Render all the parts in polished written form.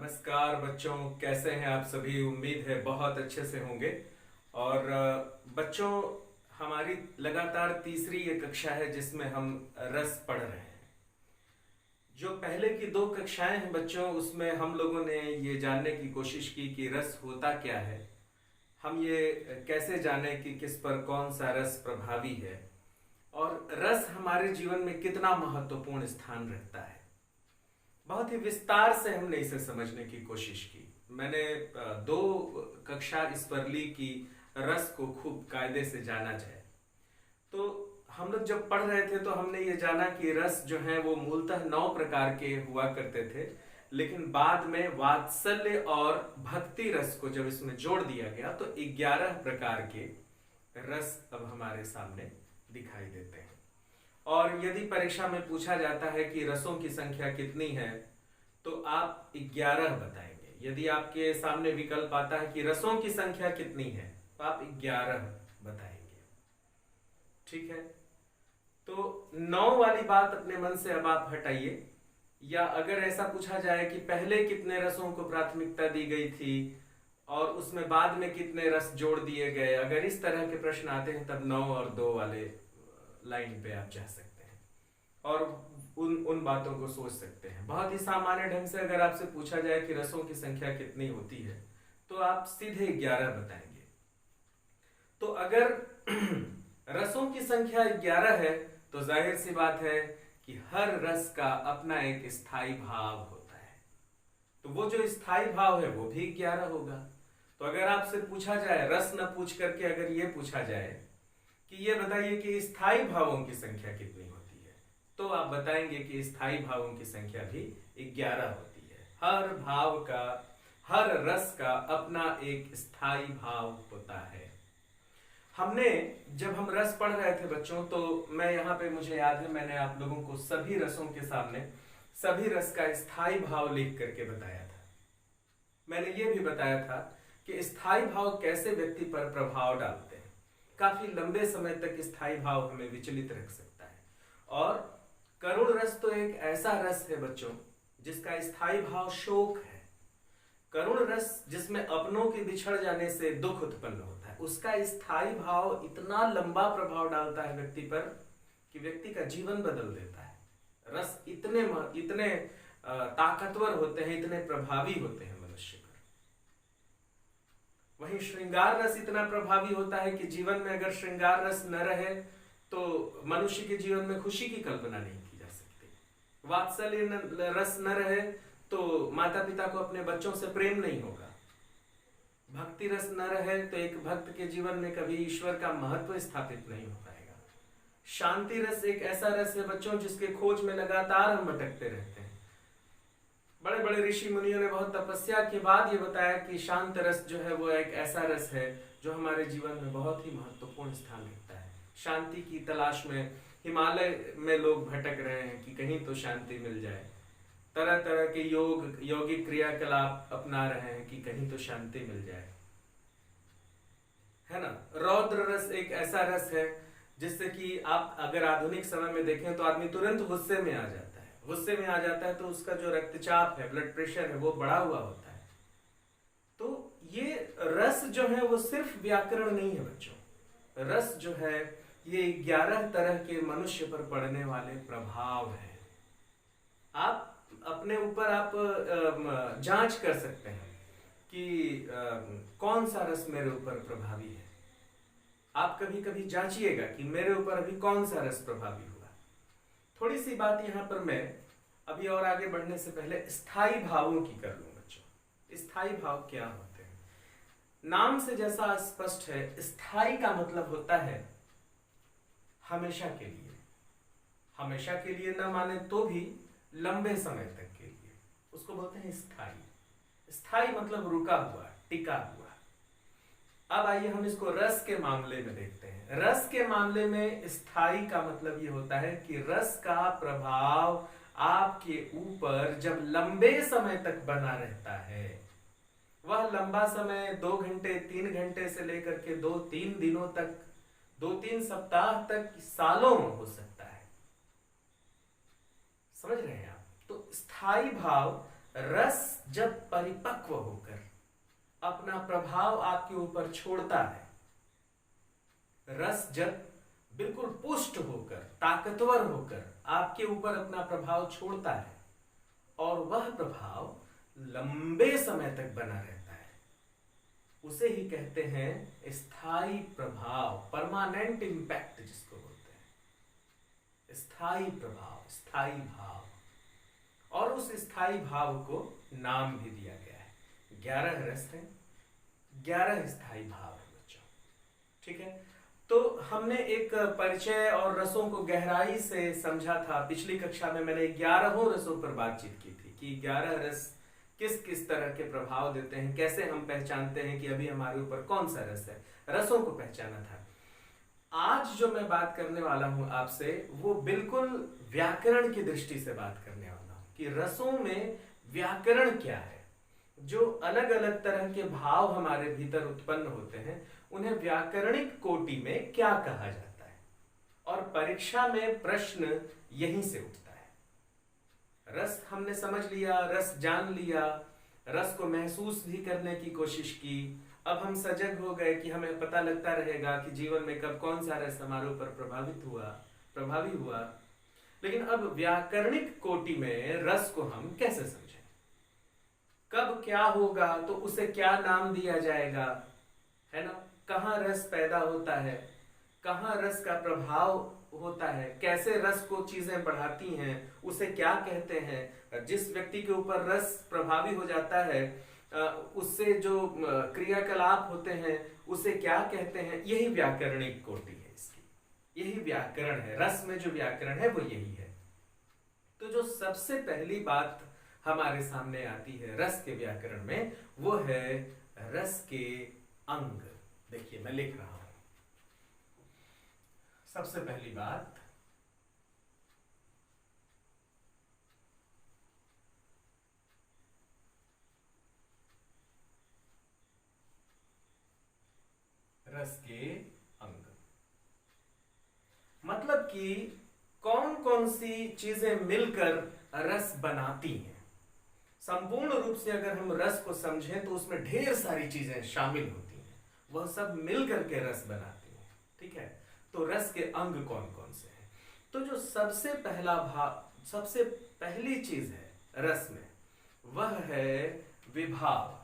नमस्कार बच्चों, कैसे हैं आप सभी। उम्मीद है बहुत अच्छे से होंगे। और बच्चों, हमारी लगातार तीसरी ये कक्षा है जिसमें हम रस पढ़ रहे हैं। जो पहले की दो कक्षाएं हैं बच्चों, उसमें हम लोगों ने ये जानने की कोशिश की कि रस होता क्या है, हम ये कैसे जाने कि किस पर कौन सा रस प्रभावी है, और रस हमारे जीवन में कितना महत्वपूर्ण स्थान रखता है। बहुत ही विस्तार से हमने इसे समझने की कोशिश की। मैंने दो कक्षा इस पर ली कि रस को खूब कायदे से जाना जाए। तो हम लोग जब पढ़ रहे थे तो हमने ये जाना कि रस जो है वो मूलतः 9 प्रकार के हुआ करते थे, लेकिन बाद में वात्सल्य और भक्ति रस को जब इसमें जोड़ दिया गया तो 11 प्रकार के रस अब हमारे सामने दिखाई देते हैं। और यदि परीक्षा में पूछा जाता है कि रसों की संख्या कितनी है तो आप 11 बताएंगे। यदि आपके सामने विकल्प आता है कि रसों की संख्या कितनी है तो आप 11 बताएंगे। ठीक है, तो 9 वाली बात अपने मन से अब आप हटाइए। या अगर ऐसा पूछा जाए कि पहले कितने रसों को प्राथमिकता दी गई थी और उसमें बाद में कितने रस जोड़ दिए गए, अगर इस तरह के प्रश्न आते हैं तब 9 और 2 वाले लाइन पे आप जा सकते हैं और उन बातों को सोच सकते हैं। बहुत ही सामान्य ढंग से अगर आपसे पूछा जाए कि रसों की संख्या कितनी होती है तो आप सीधे 11 बताएंगे। तो अगर रसों की संख्या 11 है तो जाहिर सी बात है कि हर रस का अपना एक स्थायी भाव होता है, तो वो जो स्थायी भाव है वो भी 11 होगा। तो अगर आपसे पूछा जाए, रस न पूछ करके अगर ये पूछा जाए कि ये बताइए कि स्थायी भावों की संख्या कितनी होती है, तो आप बताएंगे कि स्थायी भावों की संख्या भी 11 होती है। हर भाव का, हर रस का अपना एक स्थायी भाव होता है। हमने जब हम रस पढ़ रहे थे बच्चों, तो मैं यहाँ पे, मुझे याद है मैंने आप लोगों को सभी रसों के सामने सभी रस का स्थायी भाव लिख करके बताया था। मैंने ये भी बताया था कि स्थायी भाव कैसे व्यक्ति पर प्रभाव डालते हैं। काफी लंबे समय तक स्थायी भाव हमें विचलित रख सकता है। और करुण रस तो एक ऐसा रस है बच्चों जिसका स्थायी भाव शोक है। करुण रस जिसमें अपनों के बिछड़ जाने से दुख उत्पन्न होता है, उसका स्थायी भाव इतना लंबा प्रभाव डालता है व्यक्ति पर कि व्यक्ति का जीवन बदल देता है। रस इतने ताकतवर होते हैं, इतने प्रभावी होते हैं मनुष्य पर। वहीं श्रृंगार रस इतना प्रभावी होता है कि जीवन में अगर श्रृंगार रस न रहे तो मनुष्य के जीवन में खुशी की कल्पना नहीं की जा सकती। वात्सल्य रस न रहे तो माता पिता को अपने बच्चों से प्रेम नहीं होगा। भक्ति रस न रहे तो एक भक्त के जीवन में कभी ईश्वर का महत्व स्थापित नहीं हो पाएगा। शांति रस एक ऐसा रस है बच्चों जिसके खोज में लगातार हम भटकते रहते हैं। बड़े बड़े ऋषि मुनियों ने बहुत तपस्या के बाद ये बताया कि शांत रस जो है वो एक ऐसा रस है जो हमारे जीवन में बहुत ही महत्वपूर्ण स्थान रखता है। शांति की तलाश में हिमालय में लोग भटक रहे हैं कि कहीं तो शांति मिल जाए। तरह तरह के यौगिक क्रियाकलाप अपना रहे हैं कि कहीं तो शांति मिल जाए, है ना। रौद्र रस एक ऐसा रस है जिससे कि आप अगर आधुनिक समय में देखें तो आदमी तुरंत गुस्से में आ जाता है। गुस्से में आ जाता है तो उसका जो रक्तचाप है, ब्लड प्रेशर है, वो बढ़ा हुआ होता है। तो ये रस जो है वो सिर्फ व्याकरण नहीं है बच्चों। रस जो है ये 11 तरह के मनुष्य पर पड़ने वाले प्रभाव हैं। आप अपने ऊपर आप जांच कर सकते हैं कि कौन सा रस मेरे ऊपर प्रभावी है। आप कभी कभी जांचिएगा कि मेरे ऊपर अभी कौन सा रस प्रभावी हुआ। थोड़ी सी बात यहाँ पर मैं अभी और आगे बढ़ने से पहले स्थायी भावों की कर लूं बच्चों। स्थायी भाव क्या होते हैं? नाम से जैसा स्पष्ट है, स्थायी का मतलब होता है हमेशा के लिए। हमेशा के लिए न माने तो भी लंबे समय तक के लिए, उसको बोलते हैं स्थायी। स्थायी मतलब रुका हुआ, टिका हुआ। अब आइए हम इसको रस के मामले में देखते हैं। रस के मामले में स्थायी का मतलब ये होता है कि रस का प्रभाव आपके ऊपर जब लंबे समय तक बना रहता है। वह लंबा समय 2 घंटे 3 घंटे से लेकर के 2-3 दिनों तक, 2-3 सप्ताह तक, सालों हो सकता है। समझ रहे हैं आप? तो स्थायी भाव रस जब परिपक्व होकर अपना प्रभाव आपके ऊपर छोड़ता है, रस जब बिल्कुल पुष्ट होकर ताकतवर होकर आपके ऊपर अपना प्रभाव छोड़ता है और वह प्रभाव लंबे समय तक बना रहता है, उसे ही कहते हैं स्थायी प्रभाव, परमानेंट इंपैक्ट जिसको बोलते हैं। स्थायी प्रभाव, स्थायी भाव, और उस स्थायी भाव को नाम भी दिया गया है। 11 रस हैं, 11 स्थायी भाव है बच्चों, ठीक है। तो हमने एक परिचय और रसों को गहराई से समझा था। पिछली कक्षा में मैंने 11 रसों पर बातचीत की थी कि 11 रस किस किस तरह के प्रभाव देते हैं, कैसे हम पहचानते हैं कि अभी हमारे ऊपर कौन सा रस है, रसों को पहचाना था। आज जो मैं बात करने वाला हूं आपसे, वो बिल्कुल व्याकरण की दृष्टि से बात करने वाला हूं कि रसों में व्याकरण क्या है। जो अलग अलग तरह के भाव हमारे भीतर उत्पन्न होते हैं, उन्हें व्याकरणिक कोटि में क्या कहा जाता है, और परीक्षा में प्रश्न यहीं से उठता है। रस हमने समझ लिया, रस जान लिया, रस को महसूस भी करने की कोशिश की। अब हम सजग हो गए कि हमें पता लगता रहेगा कि जीवन में कब कौन सा रस हमारे ऊपर प्रभावी हुआ। लेकिन अब व्याकरणिक कोटि में रस को हम कैसे समझें, कब क्या होगा तो उसे क्या नाम दिया जाएगा, है ना। कहाँ रस पैदा होता है, कहाँ रस का प्रभाव होता है, कैसे रस को चीजें बढ़ाती हैं, उसे क्या कहते हैं। जिस व्यक्ति के ऊपर रस प्रभावी हो जाता है, उससे जो क्रियाकलाप होते हैं उसे क्या कहते हैं। यही व्याकरणिक कोटि है इसकी, यही व्याकरण है। रस में जो व्याकरण है वो यही है। तो जो सबसे पहली बात हमारे सामने आती है रस के व्याकरण में, वो है रस के अंग। देखिए मैं लिख रहा हूं। सबसे पहली बात, रस के अंग, मतलब कि कौन कौन सी चीजें मिलकर रस बनाती हैं। संपूर्ण रूप से अगर हम रस को समझें तो उसमें ढेर सारी चीजें शामिल होती हैं, वह सब मिलकर के रस बनाती हैं, ठीक है। तो रस के अंग कौन कौन से हैं। तो जो सबसे पहला भाव, सबसे पहली चीज है रस में, वह है विभाव।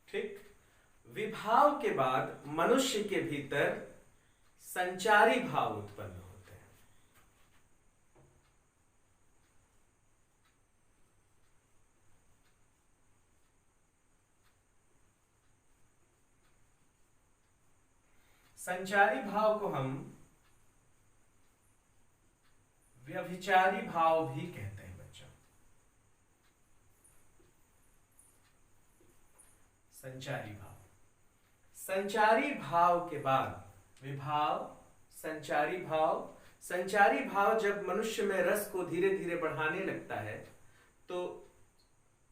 ठीक, विभाव के बाद मनुष्य के भीतर संचारी भाव उत्पन्न होते हैं। संचारी भाव को हम व्यभिचारी भाव भी कहते हैं बच्चों। संचारी भाव, संचारी भाव के बाद विभाव, संचारी भाव। संचारी भाव जब मनुष्य में रस को धीरे धीरे बढ़ाने लगता है, तो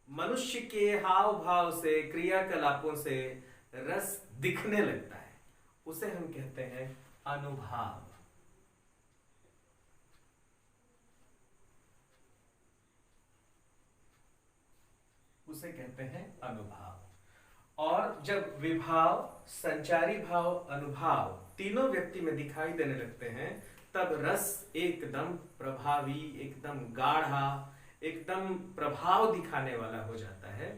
मनुष्य के हाव भाव से, क्रियाकलापों से रस दिखने लगता है, उसे हम कहते हैं अनुभाव। उसे कहते हैं अनुभाव। और जब विभाव, संचारी भाव, अनुभाव तीनों व्यक्ति में दिखाई देने लगते हैं, तब रस एकदम प्रभावी, एकदम गाढ़ा, एकदम प्रभाव दिखाने वाला हो जाता है,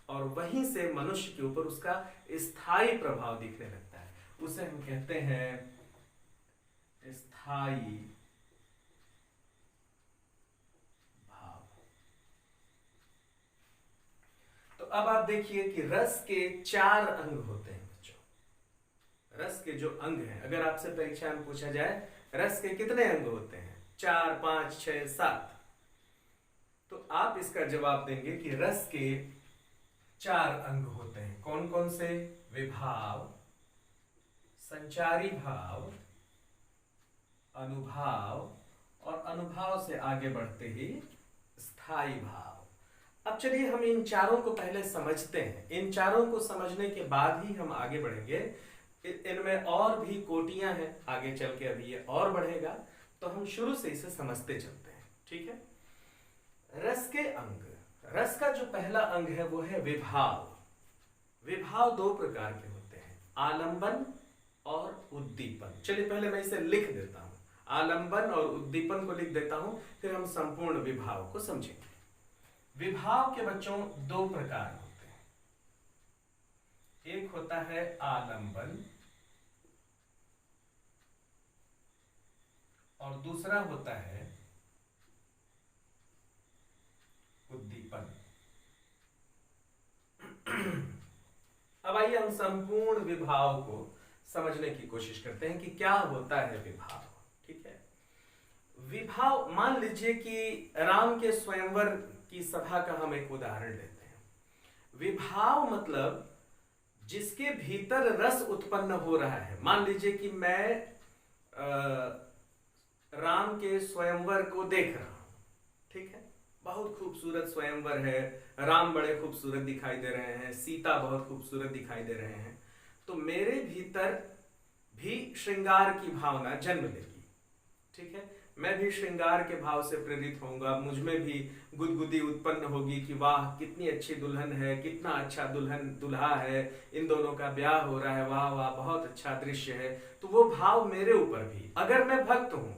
और वहीं से मनुष्य के ऊपर उसका स्थायी प्रभाव दिखने लगता है। उसे हम कहते हैं स्थायी भाव। तो अब आप देखिए कि रस के 4 अंग होते हैं बच्चों। रस के जो अंग हैं, अगर आपसे परीक्षा में पूछा जाए रस के कितने अंग होते हैं, 4, 5, 6, 7, तो आप इसका जवाब देंगे कि रस के 4 अंग होते हैं। कौन कौन से? विभाव, संचारी भाव, अनुभाव, और अनुभाव से आगे बढ़ते ही स्थायी भाव। अब चलिए हम इन चारों को पहले समझते हैं। इन चारों को समझने के बाद ही हम आगे बढ़ेंगे। इनमें और भी कोटियां हैं, आगे चल के अभी ये और बढ़ेगा, तो हम शुरू से इसे समझते चलते हैं। ठीक है। रस के अंग। रस का जो पहला अंग है वो है विभाव। विभाव दो प्रकार के होते हैं, आलंबन और उद्दीपन। चलिए पहले मैं इसे लिख देता हूं, आलंबन और उद्दीपन को लिख देता हूं, फिर हम संपूर्ण विभाव को समझेंगे। विभाव के बच्चों दो प्रकार होते हैं, एक होता है आलंबन और दूसरा होता है उद्दीपन। अब आइए हम संपूर्ण विभाव को समझने की कोशिश करते हैं कि क्या होता है विभाव। ठीक है। विभाव, मान लीजिए कि राम के स्वयंवर की सभा का हम एक उदाहरण लेते हैं। विभाव मतलब जिसके भीतर रस उत्पन्न हो रहा है। मान लीजिए कि मैं राम के स्वयंवर को देख रहा हूं। ठीक है। बहुत खूबसूरत स्वयंवर है, राम बड़े खूबसूरत दिखाई दे रहे हैं, सीता बहुत खूबसूरत दिखाई दे रहे हैं, तो मेरे भीतर भी श्रृंगार की भावना जन्म लेगी। ठीक है। मैं भी श्रृंगार के भाव से प्रेरित होऊंगा, मुझ में भी गुदगुदी उत्पन्न होगी कि वाह कितनी अच्छी दुल्हन है, कितना अच्छा दुल्हन दुल्हा है, इन दोनों का ब्याह हो रहा है, वाह वाह बहुत अच्छा दृश्य है। तो वो भाव मेरे ऊपर भी, अगर मैं भक्त हूं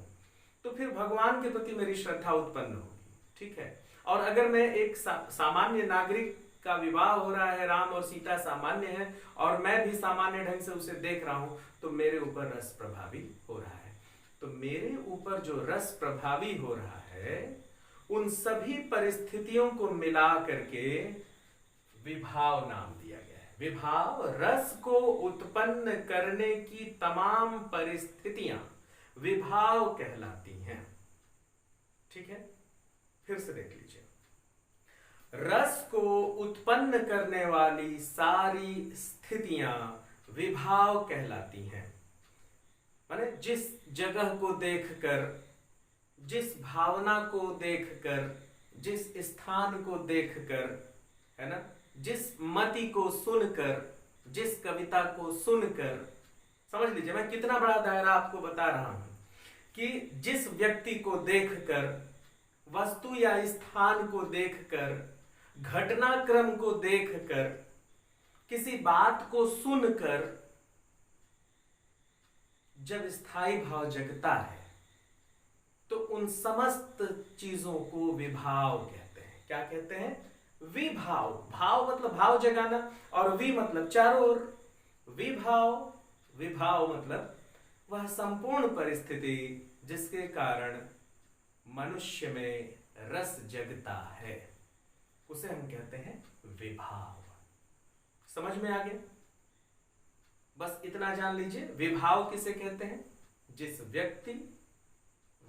तो फिर भगवान के प्रति मेरी श्रद्धा उत्पन्न होगी। ठीक है। और अगर मैं एक सामान्य नागरिक का विवाह हो रहा है, राम और सीता सामान्य है और मैं भी सामान्य ढंग से उसे देख रहा हूं, तो मेरे ऊपर रस प्रभावी हो रहा है। तो मेरे ऊपर जो रस प्रभावी हो रहा है, उन सभी परिस्थितियों को मिला करके विभाव नाम दिया गया है। विभाव रस को उत्पन्न करने की तमाम परिस्थितियां विभाव कहलाती हैं। ठीक है। फिर से देख लीजिए, रस को उत्पन्न करने वाली सारी स्थितियां विभाव कहलाती हैं। माने जिस जगह को देखकर, जिस भावना को देखकर, जिस स्थान को देखकर, है ना, जिस मति को सुनकर, जिस कविता को सुनकर, समझ लीजिए मैं कितना बड़ा दायरा आपको बता रहा हूं कि जिस व्यक्ति को देखकर, वस्तु या स्थान को देखकर, घटनाक्रम को देखकर, किसी बात को सुनकर जब स्थायी भाव जगता है तो उन समस्त चीजों को विभाव कहते हैं। क्या कहते हैं? विभाव। भाव मतलब भाव जगाना, और वि मतलब चारों ओर। विभाव, विभाव मतलब वह संपूर्ण परिस्थिति जिसके कारण मनुष्य में रस जगता है, उसे हम कहते हैं विभाव। समझ में आ गया? बस इतना जान लीजिए, विभाव किसे कहते हैं? जिस व्यक्ति,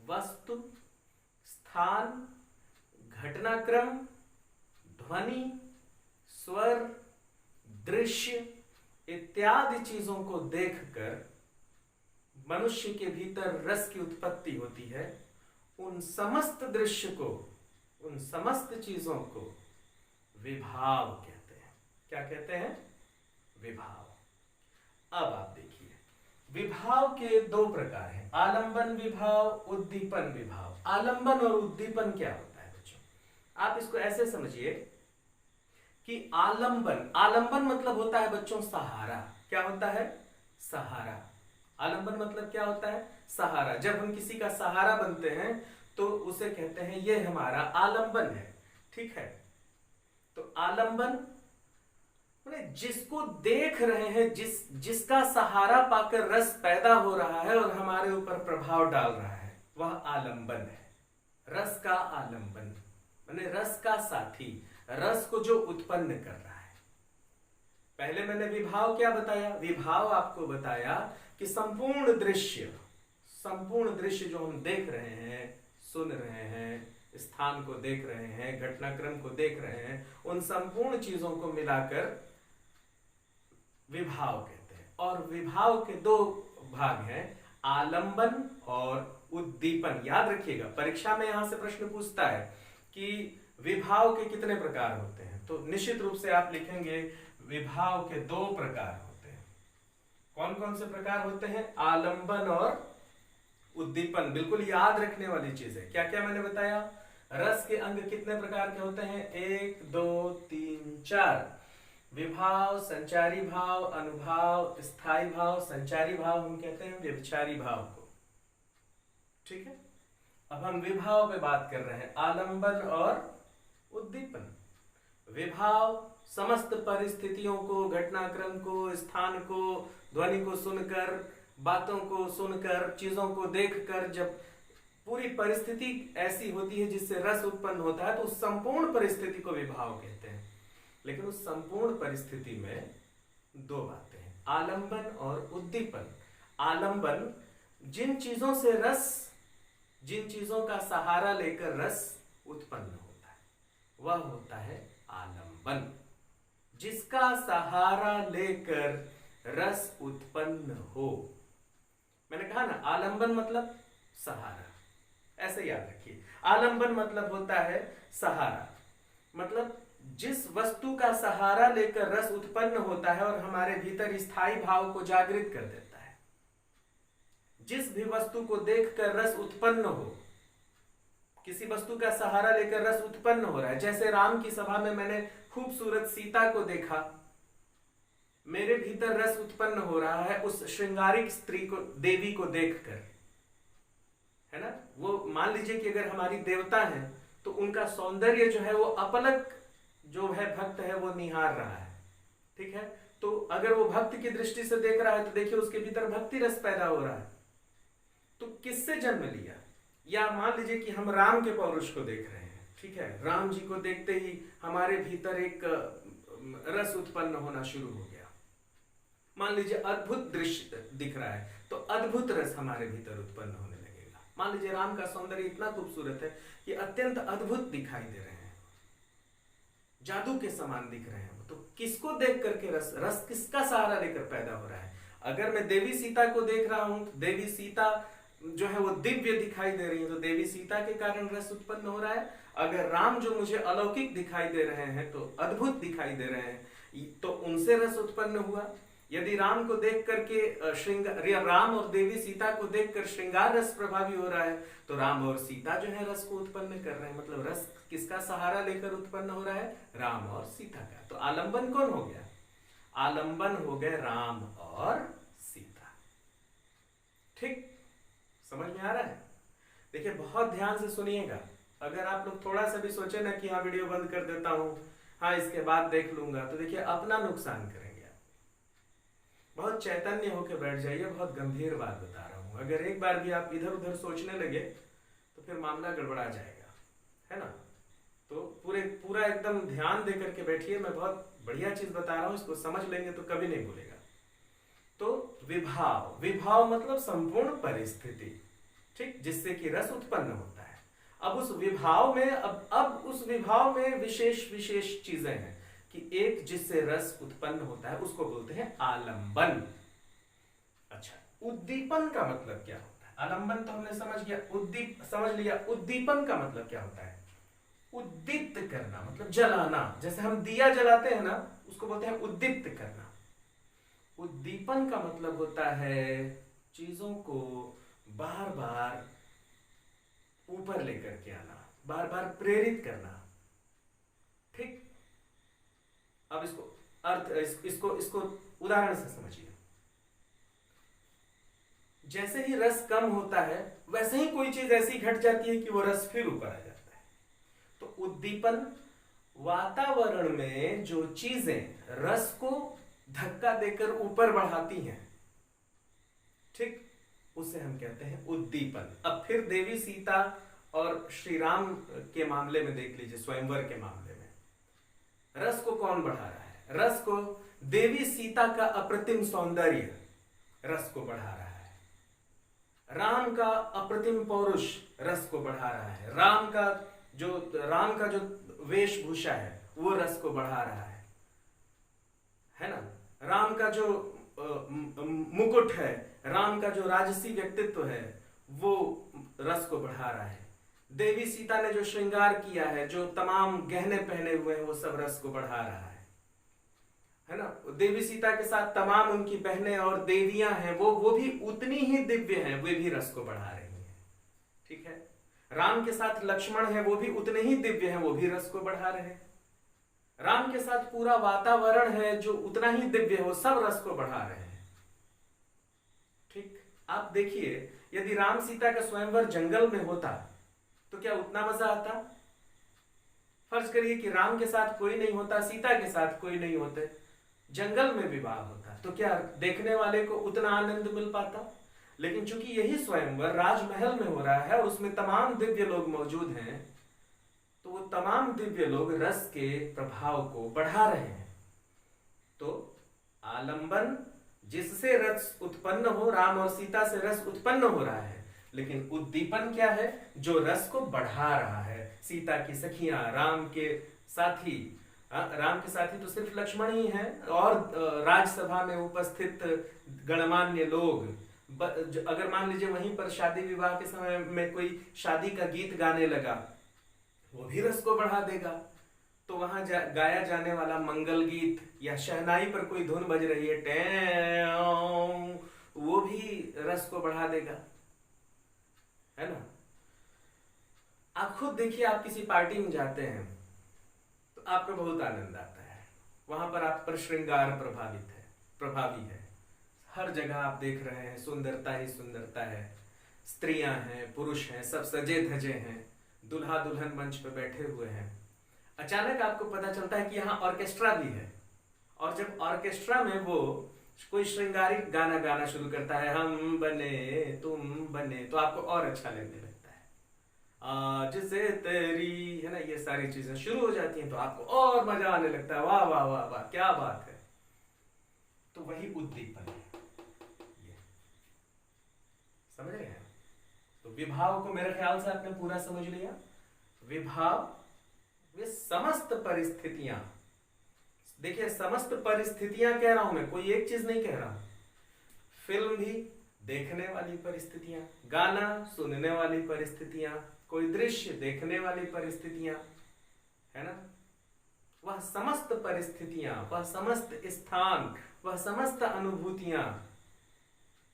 वस्तु, स्थान, घटनाक्रम, ध्वनि, स्वर, दृश्य इत्यादि चीजों को देखकर मनुष्य के भीतर रस की उत्पत्ति होती है, उन समस्त दृश्य को, उन समस्त चीजों को विभाव कहते हैं। क्या कहते हैं? विभाव। अब आप देखिए, विभाव के दो प्रकार हैं, आलंबन विभाव, उद्दीपन विभाव। आलंबन और उद्दीपन क्या होता है बच्चों? आप इसको ऐसे समझिए कि आलंबन, आलंबन मतलब होता है बच्चों सहारा। क्या होता है? सहारा। आलंबन मतलब क्या होता है? सहारा। जब हम किसी का सहारा बनते हैं तो उसे कहते हैं ये हमारा आलंबन है। ठीक है। तो आलंबन जिसको देख रहे हैं, जिसका सहारा पाकर रस पैदा हो रहा है और हमारे ऊपर प्रभाव डाल रहा है, वह आलंबन है। रस का आलंबन माने रस का साथी, रस को जो उत्पन्न कर रहा है। पहले मैंने विभाव क्या बताया? विभाव आपको बताया कि संपूर्ण दृश्य जो हम देख रहे हैं, सुन रहे हैं, स्थान को देख रहे हैं, घटनाक्रम को देख रहे हैं, उन संपूर्ण चीजों को मिलाकर विभाव कहते हैं। और विभाव के दो भाग हैं, आलंबन और उद्दीपन। याद रखिएगा, परीक्षा में यहां से प्रश्न पूछता है कि विभाव के कितने प्रकार होते हैं? तो निश्चित रूप से आप लिखेंगे विभाव के 2 प्रकार होते हैं। कौन कौन से प्रकार होते हैं? आलंबन और उद्दीपन। बिल्कुल याद रखने वाली चीज है। क्या क्या मैंने बताया? रस के अंग कितने प्रकार के होते हैं? 1 2 3 4। विभाव, संचारी भाव, अनुभाव, स्थायी भाव। संचारी भाव हम कहते हैं व्यभिचारी भाव को। ठीक है, अब हम विभाव पे बात कर रहे हैं, आलंबन और उद्दीपन। विभाव समस्त परिस्थितियों को, घटनाक्रम को, स्थान को, ध्वनि को सुनकर, बातों को सुनकर, चीजों को देखकर जब पूरी परिस्थिति ऐसी होती है जिससे रस उत्पन्न होता है तो उस संपूर्ण परिस्थिति को विभाव कहते हैं। लेकिन उस संपूर्ण परिस्थिति में 2 बातें हैं, आलंबन और उद्दीपन। आलंबन जिन चीजों से रस, जिन चीजों का सहारा लेकर रस उत्पन्न होता है वह होता है आलंबन। जिसका सहारा लेकर रस उत्पन्न हो। मैंने कहा ना, आलंबन मतलब सहारा, ऐसे याद रखिए। आलंबन मतलब होता है सहारा, मतलब जिस वस्तु का सहारा लेकर रस उत्पन्न होता है और हमारे भीतर स्थायी भाव को जागृत कर देता है। जिस भी वस्तु को देखकर रस उत्पन्न हो, किसी वस्तु का सहारा लेकर रस उत्पन्न हो रहा है। जैसे राम की सभा में मैंने खूबसूरत सीता को देखा, मेरे भीतर रस उत्पन्न हो रहा है उस श्रृंगारिक स्त्री को, देवी को देखकर, है ना। वो मान लीजिए कि अगर हमारी देवता है तो उनका सौंदर्य जो है वो अपलक जो है भक्त है वो निहार रहा है। ठीक है, तो अगर वो भक्त की दृष्टि से देख रहा है तो देखिए उसके भीतर भक्ति रस पैदा हो रहा है। तो किससे जन्म लिया? या मान लीजिए कि हम राम के पौरुष को देख रहे हैं। ठीक है, राम जी को देखते ही हमारे भीतर एक रस उत्पन्न होना शुरू हो गया। मान लीजिए अद्भुत दृश्य दिख रहा है तो अद्भुत रस हमारे भीतर उत्पन्न होने लगेगा। मान लीजिए राम का सौंदर्य इतना खूबसूरत है कि अत्यंत अद्भुत दिखाई दे रहे हैं, जादू के समान दिख रहे हैं। तो किसको देख करके रस किसका सहारा लेकर पैदा हो रहा है? अगर मैं देवी सीता को देख रहा हूं तो देवी सीता जो है वो दिव्य दिखाई दे रही है, तो देवी सीता के कारण रस उत्पन्न हो रहा है। अगर राम जो मुझे अलौकिक दिखाई दे रहे हैं, तो अद्भुत दिखाई दे रहे हैं, तो उनसे रस उत्पन्न हुआ। यदि राम को देख करके श्रृंगार, राम और देवी सीता को देखकर श्रृंगार रस प्रभावी हो रहा है, तो राम और सीता जो है रस को उत्पन्न कर रहे हैं। मतलब रस किसका सहारा लेकर उत्पन्न हो रहा है? राम और सीता का। तो आलंबन कौन हो गया? आलंबन हो गए राम और सीता। ठीक, समझ में आ रहा है? देखिए बहुत ध्यान से सुनिएगा। अगर आप लोग थोड़ा सा भी सोचे ना कि हाँ वीडियो बंद कर देता हूं, हाँ इसके बाद देख लूंगा, तो देखिए अपना नुकसान करेंगे। बहुत चैतन्य होकर बैठ जाइए, बहुत गंभीर बात बता रहा हूं। अगर एक बार भी आप इधर उधर सोचने लगे तो फिर मामला गड़बड़ा जाएगा, है ना। तो पूरा एकदम ध्यान दे करके बैठिए। मैं बहुत बढ़िया चीज बता रहा हूं, इसको समझ लेंगे तो कभी नहीं भूलेगा। तो विभाव मतलब संपूर्ण परिस्थिति, ठीक, जिससे कि रस उत्पन्न होता है। अब उस विभाव में विशेष चीजें हैं कि एक जिससे रस उत्पन्न होता है उसको बोलते हैं आलंबन। अच्छा, उद्दीपन का मतलब क्या होता है? आलंबन तो हमने समझ लिया। उद्दीपन का मतलब क्या होता है? उद्दीप्त करना, मतलब जलाना। जैसे हम दिया जलाते हैं ना, उसको बोलते हैं उद्दीप्त करना। उद्दीपन का मतलब होता है चीजों को बार बार ऊपर लेकर के आना, बार बार प्रेरित करना। ठीक, अब इसको उदाहरण से समझिए। जैसे ही रस कम होता है वैसे ही कोई चीज ऐसी घट जाती है कि वो रस फिर ऊपर आ जाता है। तो उद्दीपन, वातावरण में जो चीजें रस को धक्का देकर ऊपर बढ़ाती हैं, ठीक, उसे हम कहते हैं उद्दीपन। अब फिर देवी सीता और श्री राम के मामले में देख लीजिए, स्वयंवर के मामले में रस को कौन बढ़ा रहा है? रस को देवी सीता का अप्रतिम सौंदर्य रस को बढ़ा रहा है। राम का अप्रतिम पौरुष रस को बढ़ा रहा है। राम का जो वेशभूषा है वो रस को बढ़ा रहा है ना। राम का जो मुकुट है, राम का जो राजसी व्यक्तित्व है वो रस को बढ़ा रहा है। देवी सीता ने जो श्रृंगार किया है, जो तमाम गहने पहने हुए हैं, वो सब रस को बढ़ा रहा है ना। देवी सीता के साथ तमाम उनकी बहनें और देवियां हैं, वो भी उतनी ही दिव्य हैं, वे भी रस को बढ़ा रही हैं। ठीक है। राम के साथ लक्ष्मण है, वो भी उतने ही दिव्य हैं, वो भी रस को बढ़ा रहे हैं। राम के साथ पूरा वातावरण है जो उतना ही दिव्य है, वो सब रस को बढ़ा रहे हैं। ठीक। आप देखिए, यदि राम सीता का स्वयंवर जंगल में होता तो क्या उतना मजा आता? फर्ज करिए कि राम के साथ कोई नहीं होता, सीता के साथ कोई नहीं होते, जंगल में विवाह होता, तो क्या देखने वाले को उतना आनंद मिल पाता? लेकिन चूंकि यही स्वयंवर राजमहल में हो रहा है और उसमें तमाम दिव्य लोग मौजूद हैं, तो वो तमाम दिव्य लोग रस के प्रभाव को बढ़ा रहे हैं। तो आलंबन जिससे रस उत्पन्न हो, राम और सीता से रस उत्पन्न हो रहा है, लेकिन उद्दीपन क्या है? जो रस को बढ़ा रहा है। सीता की सखियां, राम के साथी, राम के साथी तो सिर्फ लक्ष्मण ही हैं, और राजसभा में उपस्थित गणमान्य लोग, अगर मान लीजिए वहीं पर शादी विवाह के समय में कोई शादी का गीत गाने लगा, वो भी रस को बढ़ा देगा। तो वहां गाया जाने वाला मंगल गीत या शहनाई पर कोई धुन बज रही है, टें, वो भी रस को बढ़ा देगा, है ना। आप खुद देखिए, आप किसी पार्टी में जाते हैं तो आपको बहुत आनंद आता है, वहां पर आप पर श्रृंगार प्रभावी है। हर जगह आप देख रहे हैं सुंदरता ही सुंदरता है, स्त्रियां हैं, पुरुष हैं, सब सजे धजे हैं, दुल्हा दुल्हन मंच पर बैठे हुए हैं। अचानक आपको पता चलता है कि यहाँ ऑर्केस्ट्रा भी है, और जब ऑर्केस्ट्रा में वो कोई श्रृंगारिक गाना गाना शुरू करता है, हम बने तुम बने, तो आपको और अच्छा लगने लगता है। आज से तेरी, है ना, ये सारी चीजें शुरू हो जाती हैं, तो आपको और मजा आने लगता है, वाह वाह वाह वाह क्या बात है। तो वही उद्दीपन है, ये समझ रहे हैं? तो विभाव को मेरे ख्याल से आपने पूरा समझ लिया। विभाव वे समस्त परिस्थितियां, देखिए समस्त परिस्थितियां कह रहा हूं मैं, कोई एक चीज नहीं कह रहा हूं। फिल्म भी देखने वाली परिस्थितियां, गाना सुनने वाली परिस्थितियां, कोई दृश्य देखने वाली परिस्थितियां, है ना। वह समस्त परिस्थितियां, वह समस्त स्थान, वह समस्त अनुभूतियां,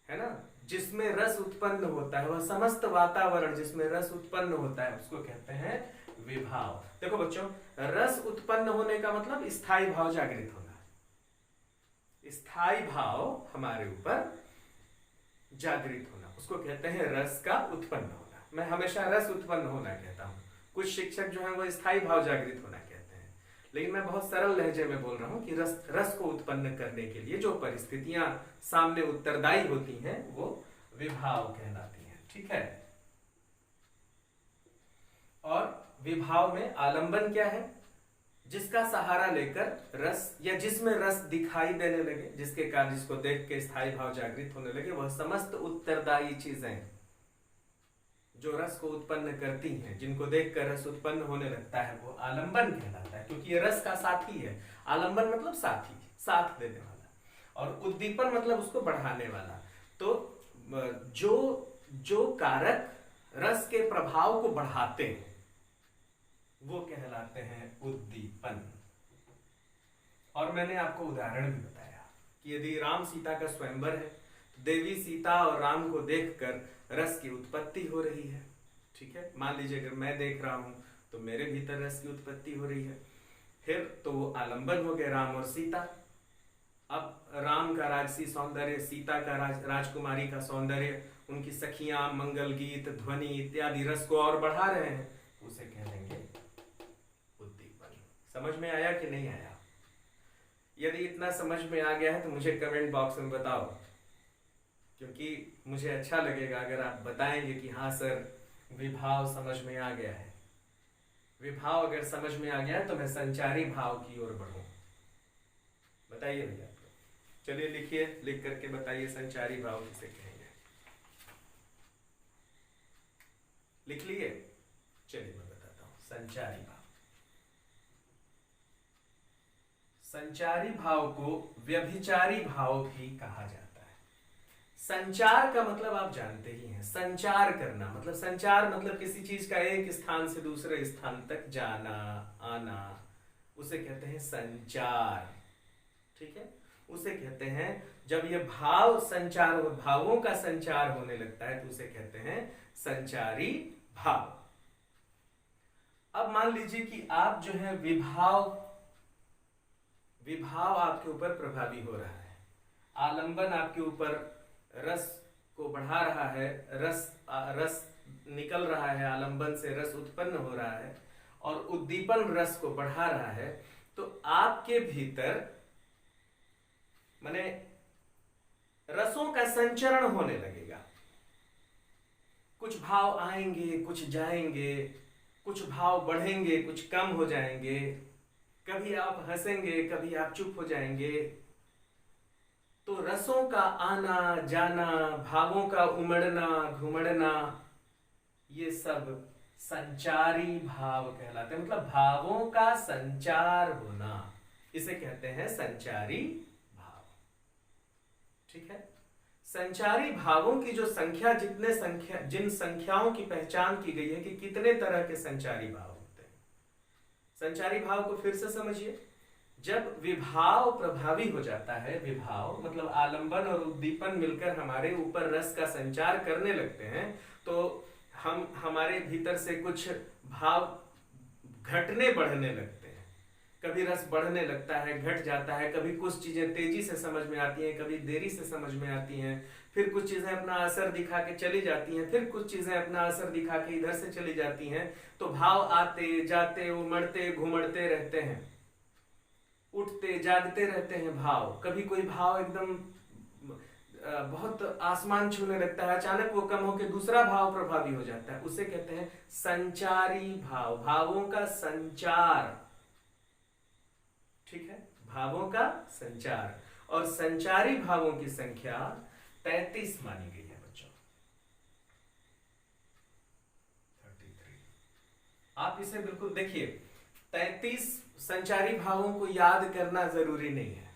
है ना, जिसमें रस उत्पन्न होता है, वह समस्त वातावरण जिसमें रस उत्पन्न होता है, उसको कहते हैं विभाव। देखो बच्चों, रस उत्पन्न होने का मतलब स्थायी भाव जागृत होना। स्थायी भाव हमारे ऊपर जागृत होना, उसको कहते हैं रस का उत्पन्न होना। मैं हमेशा रस उत्पन्न होना कहता हूं, कुछ शिक्षक जो हैं वो स्थायी भाव जागृत होना कहते हैं, लेकिन मैं बहुत सरल लहजे में बोल रहा हूं कि रस को उत्पन्न करने के लिए जो परिस्थितियां सामने उत्तरदायी होती हैं वो विभाव कहलाती हैं। ठीक है। और विभाव में आलंबन क्या है? जिसका सहारा लेकर रस, या जिसमें रस दिखाई देने लगे, जिसके कारण जिसको देख के स्थायी भाव जागृत होने लगे, वह समस्त उत्तरदायी चीजें जो रस को उत्पन्न करती हैं, जिनको देखकर रस उत्पन्न होने लगता है, वो आलंबन कहलाता है, क्योंकि ये रस का साथी है। आलंबन मतलब साथी, साथ देने वाला, और उद्दीपन मतलब उसको बढ़ाने वाला। तो जो कारक रस के प्रभाव को बढ़ाते हैं वो कहलाते हैं उद्दीपन। और मैंने आपको उदाहरण भी बताया कि यदि राम सीता का स्वयंवर है, तो देवी सीता और राम को देखकर रस की उत्पत्ति हो रही है। ठीक है। मान लीजिए अगर मैं देख रहा हूं तो मेरे भीतर रस की उत्पत्ति हो रही है, फिर तो वो आलंबन हो गए राम और सीता। अब राम का राजसी सौंदर्य, सीता का राजकुमारी का सौंदर्य, उनकी सखियां, मंगल गीत, ध्वनि इत्यादि रस को और बढ़ा रहे हैं, उसे कह देंगे उद्दीपन। समझ में आया कि नहीं आया? यदि इतना समझ में आ गया है तो मुझे कमेंट बॉक्स में बताओ, क्योंकि मुझे अच्छा लगेगा अगर आप बताएंगे कि हाँ सर विभाव समझ में आ गया है। विभाव अगर समझ में आ गया है तो मैं संचारी भाव की ओर बढ़ूं। बताइए भैया, चलिए लिखिए, लिख करके बताइए संचारी भाव किसे कहेंगे। लिख लिए? चलिए मैं बताता हूं। संचारी भाव, संचारी भाव को व्यभिचारी भाव भी कहा जाता है। संचार का मतलब आप जानते ही हैं, संचार करना मतलब, संचार मतलब किसी चीज का एक स्थान से दूसरे स्थान तक जाना आना, उसे कहते हैं संचार। ठीक है, उसे कहते हैं जब ये भाव संचार, भावों का संचार होने लगता है तो उसे कहते हैं संचारी भाव। अब मान लीजिए कि आप जो है विभाव, विभाव आपके ऊपर प्रभावी हो रहा है, आलंबन आपके ऊपर रस को बढ़ा रहा है, रस निकल रहा है, आलंबन से रस उत्पन्न हो रहा है और उद्दीपन रस को बढ़ा रहा है, तो आपके भीतर माने रसों का संचरण होने लगेगा। कुछ भाव आएंगे, कुछ जाएंगे, कुछ भाव बढ़ेंगे, कुछ कम हो जाएंगे, कभी आप हंसेंगे, कभी आप चुप हो जाएंगे। तो रसों का आना जाना, भावों का उमड़ना घुमड़ना, ये सब संचारी भाव कहलाते हैं, मतलब भावों का संचार होना, इसे कहते हैं संचारी भाव। ठीक है, संचारी भावों की जो संख्या, जिन संख्याओं की पहचान की गई है कि कितने तरह के संचारी भाव होते हैं। संचारी भाव को फिर से समझिए, जब विभाव प्रभावी हो जाता है, विभाव मतलब आलंबन और उद्दीपन मिलकर हमारे ऊपर रस का संचार करने लगते हैं, तो हम हमारे भीतर से कुछ भाव घटने बढ़ने लगते हैं। कभी रस बढ़ने लगता है, घट जाता है, कभी कुछ चीजें तेजी से समझ में आती हैं, कभी देरी से समझ में आती हैं, फिर कुछ चीजें अपना असर दिखा के चली जाती हैं, फिर कुछ चीजें अपना असर दिखा के इधर से चली जाती हैं। तो भाव आते जाते उमड़ते घुमड़ते रहते हैं, उठते जागते रहते हैं भाव। कभी कोई भाव एकदम बहुत आसमान छूने लगता है, अचानक वो कम होकर दूसरा भाव प्रभावी हो जाता है, उसे कहते हैं संचारी भाव, भावों का संचार। ठीक है, भावों का संचार। और संचारी भावों की संख्या 33 मानी गई है बच्चों, 33। आप इसे बिल्कुल देखिए, 33 संचारी भावों को याद करना जरूरी नहीं है।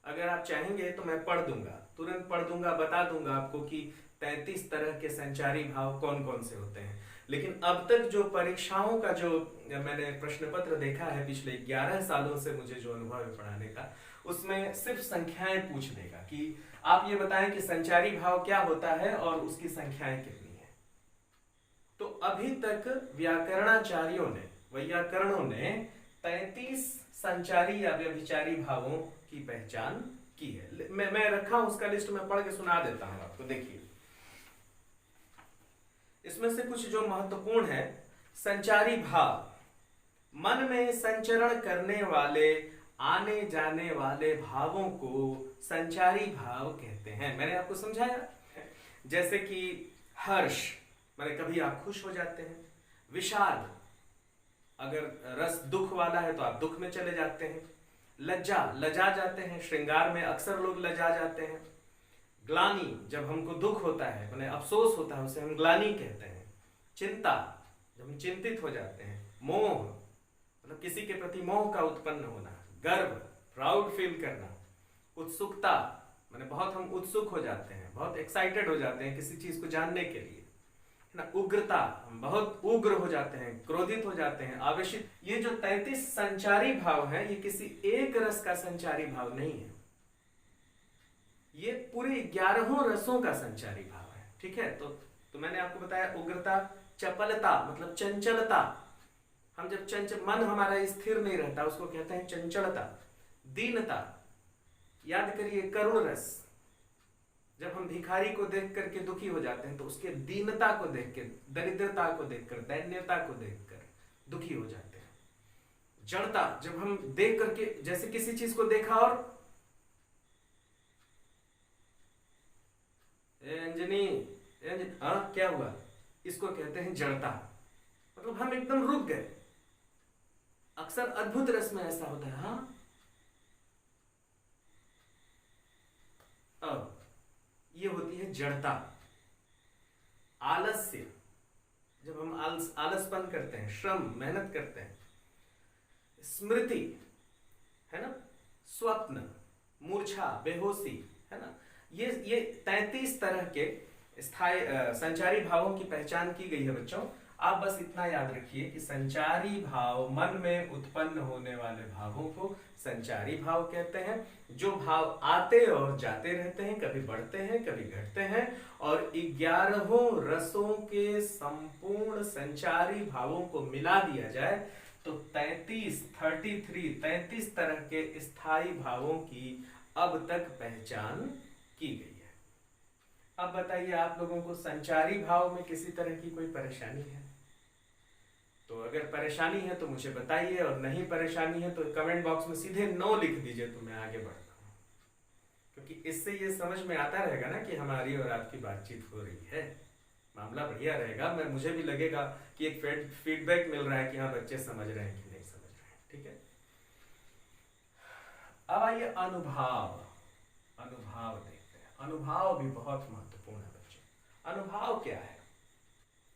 अगर आप चाहेंगे तो मैं पढ़ दूंगा, तुरंत पढ़ दूंगा, बता दूंगा आपको कि 33 तरह के संचारी भाव कौन कौन से होते हैं। लेकिन अब तक जो परीक्षाओं का जो मैंने प्रश्न पत्र देखा है पिछले 11 सालों से, मुझे जो अनुभव है पढ़ाने का, उसमें सिर्फ संख्याएं पूछ देगा कि आप ये बताएं कि संचारी भाव क्या होता है और उसकी संख्याएं कितनी है। तो अभी तक व्याकरणाचार्यों ने, वैयाकरणों ने 33 संचारी या व्यभिचारी भावों की पहचान की है। मैं रखा हूं उसका लिस्ट, में पढ़ के सुना देता हूं आपको। देखिए, इसमें से कुछ जो महत्वपूर्ण है। संचारी भाव, मन में संचरण करने वाले, आने जाने वाले भावों को संचारी भाव कहते हैं। मैंने आपको समझाया, जैसे कि हर्ष, माने कभी आप खुश हो जाते हैं। विषाद, अगर रस दुख वाला है तो आप दुख में चले जाते हैं। लज्जा, लजा जाते हैं, श्रृंगार में अक्सर लोग लजा जाते हैं। ग्लानि, जब हमको दुख होता है, माने अफसोस होता है, उसे हम ग्लानि कहते हैं। चिंता, जब हम चिंतित हो जाते हैं। मोह, मतलब किसी के प्रति मोह का उत्पन्न होना। गर्व, प्राउड फील करना। उत्सुकता, माने बहुत हम उत्सुक हो जाते हैं, बहुत एक्साइटेड हो जाते हैं किसी चीज को जानने के लिए, है ना। उग्रता, हम बहुत उग्र हो जाते हैं, क्रोधित हो जाते हैं, आवेशित। ये जो 33 संचारी भाव हैं, ये किसी एक रस का संचारी भाव नहीं है, ये पूरे 11 रसों का संचारी भाव है। ठीक है, तो मैंने आपको बताया उग्रता, चपलता मतलब चंचलता। हम जब चंचल, मन हमारा स्थिर नहीं रहता, उसको कहते हैं चंचलता। दीनता, याद करिए करुण रस, जब हम भिखारी को देख करके दुखी हो जाते हैं तो उसके दीनता को देख के, दरिद्रता को देखकर, दैन्यता को देखकर दुखी हो जाते हैं। जड़ता, जब हम देख करके, जैसे किसी चीज को देखा और अंजनी, हाँ क्या हुआ, इसको कहते हैं जड़ता, मतलब हम एकदम रुक गए। अक्सर अद्भुत रस में ऐसा होता है। हाँ, अब ये होती है जड़ता। आलस्य, जब हम आलसपन करते हैं, श्रम मेहनत करते हैं। स्मृति, है ना, स्वप्न, मूर्छा, बेहोशी, है ना, ये 33 तरह के स्थायी संचारी भावों की पहचान की गई है बच्चों। आप बस इतना याद रखिए कि संचारी भाव, मन में उत्पन्न होने वाले भावों को संचारी भाव कहते हैं। जो भाव आते और जाते रहते हैं, कभी बढ़ते हैं कभी घटते हैं, और 11 रसों के संपूर्ण संचारी भावों को मिला दिया जाए तो 33 तरह के स्थायी भावों की अब तक पहचान की गई है। अब बताइए, आप लोगों को संचारी भाव में किसी तरह की कोई परेशानी है? तो अगर परेशानी है तो मुझे बताइए, और नहीं परेशानी है तो कमेंट बॉक्स में सीधे नो लिख दीजिए, तो मैं आगे बढ़ता हूँ। क्योंकि इससे ये समझ में आता रहेगा ना कि हमारी और आपकी बातचीत हो रही है, मामला बढ़िया रहेगा। मुझे भी लगेगा कि एक फीडबैक मिल रहा है कि हाँ बच्चे समझ रहे हैं कि नहीं समझ रहे हैं। ठीक है, अब आइए अनुभव देखते हैं। अनुभव भी बहुत महत्वपूर्ण है बच्चों। अनुभव क्या है?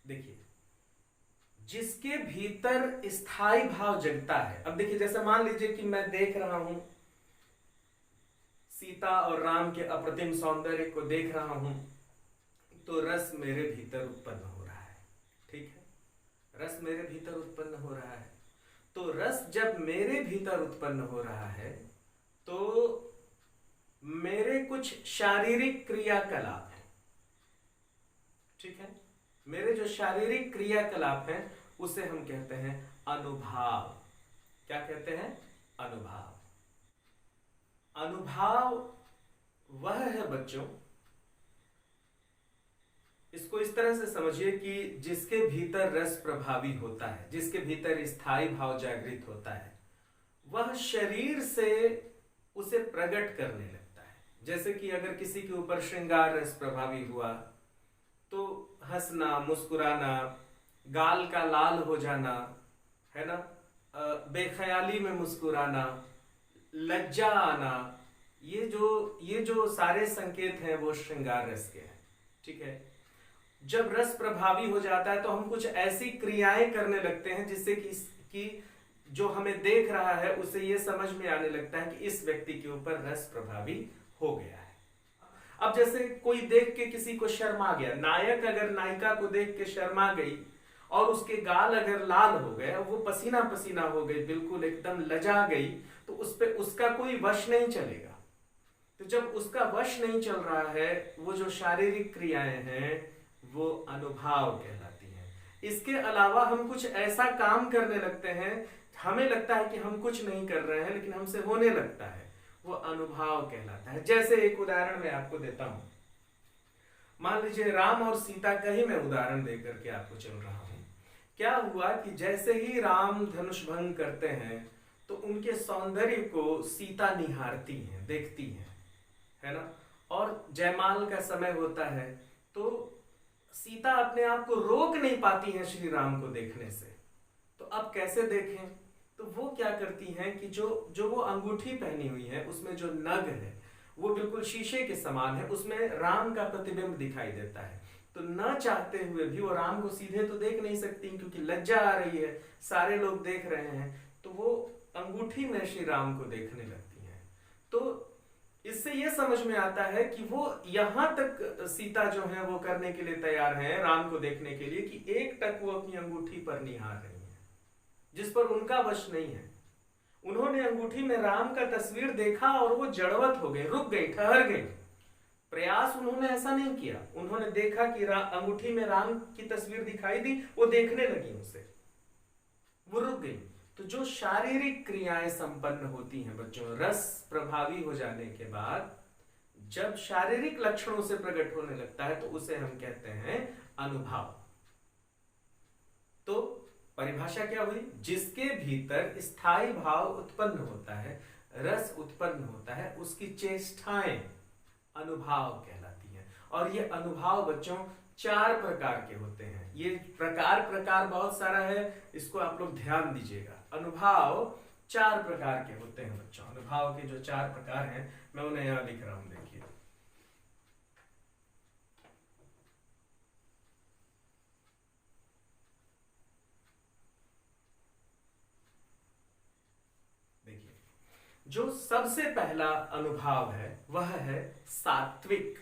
देखिए, जिसके भीतर स्थायी भाव जगता है। अब देखिए, जैसे मान लीजिए कि मैं देख रहा हूं सीता और राम के अप्रतिम सौंदर्य को देख रहा हूं, तो रस मेरे भीतर उत्पन्न हो रहा है। ठीक है, रस मेरे भीतर उत्पन्न हो रहा है। तो रस जब मेरे भीतर उत्पन्न हो रहा है तो मेरे कुछ शारीरिक क्रियाकलाप हैं। ठीक है, मेरे जो शारीरिक क्रियाकलाप हैं उसे हम कहते हैं अनुभव। क्या कहते हैं? अनुभव। अनुभव वह है बच्चों, इसको इस तरह से समझिए कि जिसके भीतर रस प्रभावी होता है, जिसके भीतर स्थायी भाव जागृत होता है, वह शरीर से उसे प्रकट करने लगता है। जैसे कि अगर किसी के ऊपर श्रृंगार रस प्रभावी हुआ तो हंसना, मुस्कुराना, गाल का लाल हो जाना, है ना, बेख्याली में मुस्कुराना, लज्जा आना, ये जो सारे संकेत हैं वो श्रृंगार रस के हैं। ठीक है, जब रस प्रभावी हो जाता है तो हम कुछ ऐसी क्रियाएं करने लगते हैं जिससे कि जो हमें देख रहा है उसे ये समझ में आने लगता है कि इस व्यक्ति के ऊपर रस प्रभावी हो गया है। अब जैसे कोई देख के किसी को शर्मा गया, नायक अगर नायिका को देख के शर्मा गई और उसके गाल अगर लाल हो गए, वो पसीना पसीना हो गई, बिल्कुल एकदम लजा गई, तो उस पे उसका कोई वश नहीं चलेगा। तो जब उसका वश नहीं चल रहा है, वो जो शारीरिक क्रियाएं हैं वो अनुभव कहलाती हैं। इसके अलावा हम कुछ ऐसा काम करने लगते हैं, हमें लगता है कि हम कुछ नहीं कर रहे हैं लेकिन हमसे होने लगता है, वो अनुभव कहलाता है। जैसे एक उदाहरण मैं आपको देता हूं। मान लीजिए राम और सीता का ही मैं उदाहरण देकर के आपको चल रहा हूं। क्या हुआ कि जैसे ही राम धनुष भंग करते हैं तो उनके सौंदर्य को सीता निहारती हैं, देखती हैं, है ना। और जयमाल का समय होता है तो सीता अपने आप को रोक नहीं पाती हैं श्री राम को देखने से। तो अब कैसे देखें? तो वो क्या करती हैं कि जो वो अंगूठी पहनी हुई है उसमें जो नग है वो बिल्कुल शीशे के समान है, उसमें राम का प्रतिबिंब दिखाई देता है। तो न चाहते हुए भी वो राम को सीधे तो देख नहीं सकती क्योंकि लज्जा आ रही है, सारे लोग देख रहे हैं, तो वो अंगूठी में श्री राम को देखने लगती हैं। तो इससे यह समझ में आता है कि वो यहां तक सीता जो है वो करने के लिए तैयार हैं राम को देखने के लिए कि एक टक वो अपनी अंगूठी पर निहार रही हैं, जिस पर उनका वश नहीं है। उन्होंने अंगूठी में राम का तस्वीर देखा और वो जड़वत हो गई, रुक गई, ठहर गई। प्रयास उन्होंने ऐसा नहीं किया, उन्होंने देखा कि अंगूठी में राम की तस्वीर दिखाई दी, वो देखने लगी उसे, वो रुक गई। तो जो शारीरिक क्रियाएं संपन्न होती हैं बच्चों, रस प्रभावी हो जाने के बाद जब शारीरिक लक्षणों से प्रकट होने लगता है तो उसे हम कहते हैं अनुभव। तो परिभाषा क्या हुई? जिसके भीतर स्थायी भाव उत्पन्न होता है, रस उत्पन्न होता है, उसकी चेष्टाएं अनुभव कहलाती हैं। और ये अनुभव बच्चों 4 प्रकार के होते हैं। ये प्रकार बहुत सारा है, इसको आप लोग ध्यान दीजिएगा। अनुभव 4 प्रकार के होते हैं बच्चों। अनुभव के जो 4 प्रकार हैं मैं उन्हें यहां लिख रहा हूं, देखिए। देखिए, जो सबसे पहला अनुभाव है वह है सात्विक।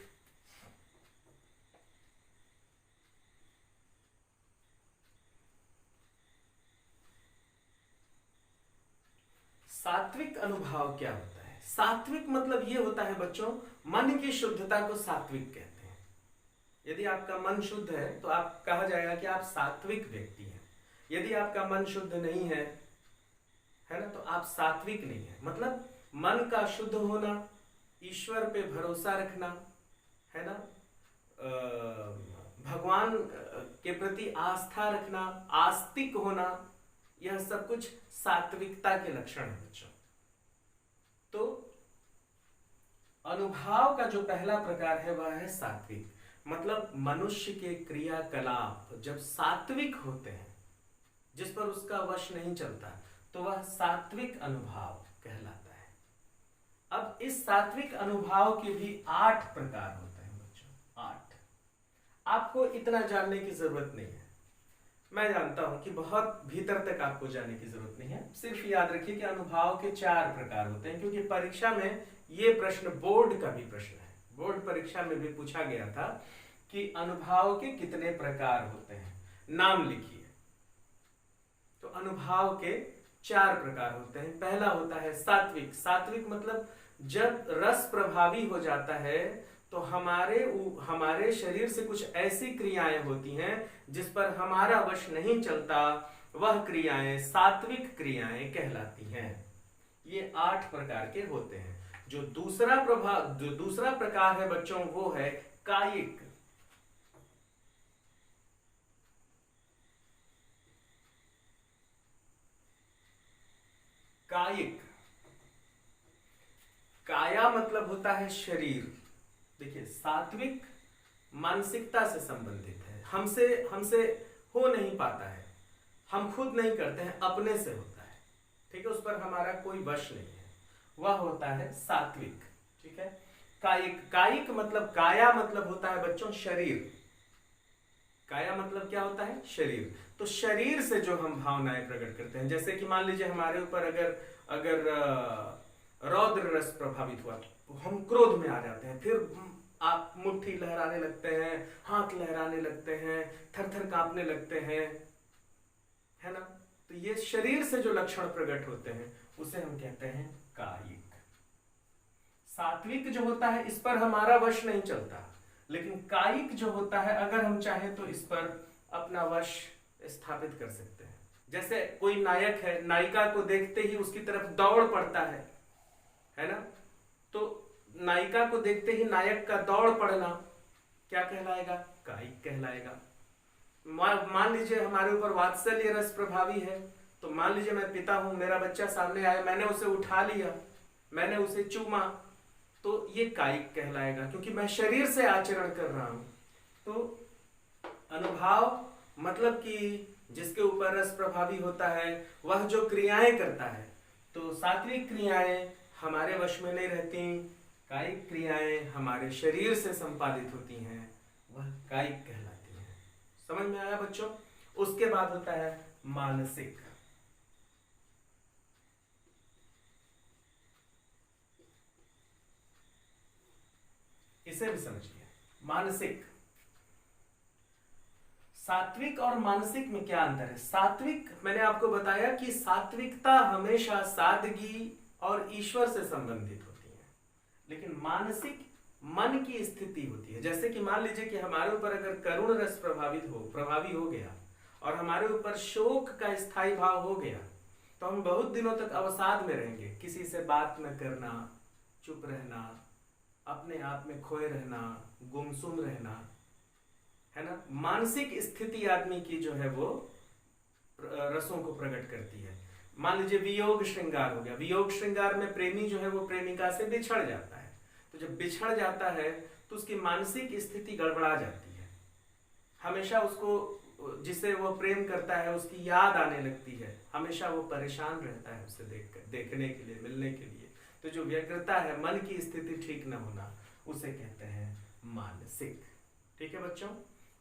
सात्विक अनुभाव क्या होता है? सात्विक मतलब ये होता है बच्चों, मन की शुद्धता को सात्विक कहते हैं। यदि आपका मन शुद्ध है तो आप कहा जाएगा कि आप सात्विक व्यक्ति हैं। यदि आपका मन शुद्ध नहीं है ना, तो आप सात्विक नहीं है। मतलब मन का शुद्ध होना, ईश्वर पे भरोसा रखना, है ना, भगवान के प्रति आस्था रखना, आस्तिक होना, यह सब कुछ सात्विकता के लक्षण है बच्चों। तो अनुभाव का जो पहला प्रकार है वह है सात्विक। मतलब मनुष्य के क्रियाकलाप जब सात्विक होते हैं, जिस पर उसका वश नहीं चलता, तो वह सात्विक अनुभाव कहलाता है। अब इस सात्विक अनुभाव के भी 8 प्रकार होते हैं बच्चों, 8। आपको इतना जानने की जरूरत नहीं है, मैं जानता हूं कि बहुत भीतर तक आपको जाने की जरूरत नहीं है। सिर्फ याद रखिए कि अनुभाव के 4 प्रकार होते हैं, क्योंकि परीक्षा में ये प्रश्न बोर्ड का भी प्रश्न है। बोर्ड परीक्षा में भी पूछा गया था कि अनुभाव के कितने प्रकार होते हैं, नाम लिखिए। तो अनुभाव के 4 प्रकार होते हैं। पहला होता है सात्विक। सात्विक मतलब जब रस प्रभावी हो जाता है तो हमारे शरीर से कुछ ऐसी क्रियाएं होती हैं जिस पर हमारा वश नहीं चलता, वह क्रियाएं सात्विक क्रियाएं कहलाती हैं। ये 8 प्रकार के होते हैं। जो दूसरा प्रकार है बच्चों वो है कायिक। कायिक, काया मतलब होता है शरीर। देखिए सात्विक मानसिकता से संबंधित है, हमसे हो नहीं पाता है, हम खुद नहीं करते हैं, अपने से होता है, ठीक है, उस पर हमारा कोई वश नहीं है, वह होता है सात्विक। ठीक है। कायिक, कायिक मतलब काया मतलब होता है बच्चों शरीर। काया मतलब क्या होता है? शरीर। तो शरीर से जो हम भावनाएं प्रकट करते हैं, जैसे कि मान लीजिए हमारे ऊपर अगर रौद्र रस प्रभावित हुआ तो हम क्रोध में आ जाते हैं, फिर आप मुट्ठी लहराने लगते हैं, हाथ लहराने लगते हैं, थर थर कांपने लगते हैं, है ना। तो ये शरीर से जो लक्षण प्रकट होते हैं उसे हम कहते हैं कायिक। सात्विक जो होता है इस पर हमारा वश नहीं चलता, लेकिन कायिक जो होता है अगर हम चाहें तो इस पर अपना वश स्थापित कर सकते हैं। जैसे कोई नायक है, नायिका को देखते ही उसकी तरफ दौड़ पड़ता है ना। तो नायिका को देखते ही नायक का दौड़ पड़ना क्या कहलाएगा? कायिक कहलाएगा। मान लीजिए हमारे ऊपर वात्सल्य रस प्रभावी है, तो मान लीजिए मैं पिता हूं, मेरा बच्चा सामने आया, मैंने उसे उठा लिया, मैंने उसे चूमा, तो ये कायिक कहलाएगा, क्योंकि मैं शरीर से आचरण कर रहा हूं। तो अनुभाव मतलब कि जिसके ऊपर रस प्रभावी होता है वह जो क्रियाएं करता है, तो सात्विक क्रियाएं हमारे वश में नहीं रहती, कायिक क्रियाएं हमारे शरीर से संपादित होती हैं, वह कायिक कहलाती हैं। समझ में आया बच्चों? उसके बाद होता है मानसिक। इसे भी समझिए। मानसिक, सात्विक और मानसिक में क्या अंतर है? सात्विक, मैंने आपको बताया कि सात्विकता हमेशा सादगी और ईश्वर से संबंधित होती है, लेकिन मानसिक मन की स्थिति होती है। जैसे कि मान लीजिए कि हमारे ऊपर अगर करुण रस प्रभावी हो गया और हमारे ऊपर शोक का स्थायी भाव हो गया, तो हम बहुत दिनों तक अवसाद में रहेंगे, किसी से बात न करना, चुप रहना, अपने आप में खोए रहना, गुमसुम रहना, है ना। मानसिक स्थिति आदमी की जो है वो रसों को प्रकट करती है। मान लीजिए वियोग श्रृंगार हो गया, वियोग श्रृंगार में प्रेमी जो है वो प्रेमिका से बिछड़ जाता है, तो जब बिछड़ जाता है तो उसकी मानसिक स्थिति गड़बड़ा जाती है, हमेशा उसको, जिसे वो प्रेम करता है, उसकी याद आने लगती है, हमेशा वो परेशान रहता है उसे देखने के लिए, मिलने के लिए। तो जो व्यग्रता है, मन की स्थिति ठीक न होना, उसे कहते हैं मानसिक। ठीक है बच्चों।